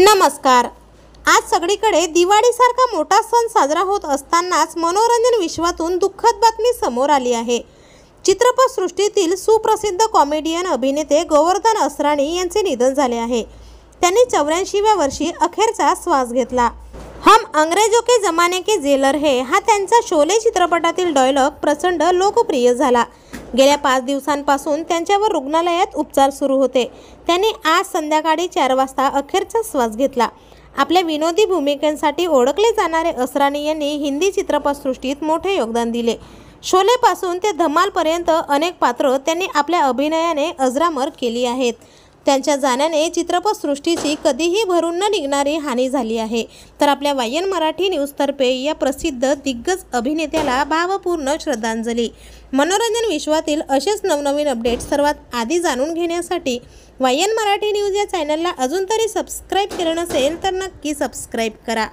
नमस्कार। आज सगळीकडे दिवाळीसारखा मोठा सण साजरा होत असतानाच मनोरंजन विश्वातून दुःखद बातमी समोर आली आहे। चित्रपटसृष्टीतील सुप्रसिद्ध कॉमेडियन अभिनेते गोवर्धन असरानी यांचे निधन झाले आहे। त्यांनी 84व्या वर्षी अखेरचा श्वास घेतला। हम अंग्रेजों के जमाने के जेलर है हा त्यांचा शोले चित्रपटातील डायलॉग प्रचंड लोकप्रिय झाला। गेल्या 5 दिवसांपासून त्यांच्यावर रुग्णालयात उपचार सुरू होते। त्यांनी आज संध्याकाळी 4 वाजता अखेरचा श्वास घेतला। आपल्या विनोदी भूमिकांसाठी ओळखले जाणारे असरानी यांनी हिंदी चित्रपटसृष्टीत मोठे योगदान दिले। शोलेपासून ते धमालपर्यंत अनेक पात्र त्यांनी आपल्या अभिनयाने अजरामर केली आहेत। त्यांच्या जाण्याने चित्रपटसृष्टीची कधीही भरून न निघणारी हानी झाली आहे। तर आपल्या वायन मराठी न्यूजतर्फे या प्रसिद्ध दिग्गज अभिनेत्याला भावपूर्ण श्रद्धांजली। मनोरंजन विश्वातील असेच नवनवीन अपडेट्स सर्वात आधी जाणून घेण्यासाठी वायन मराठी न्यूज या चॅनलला अजून तरी सबस्क्राईब केलं नसेल तर नक्की सबस्क्राईब करा।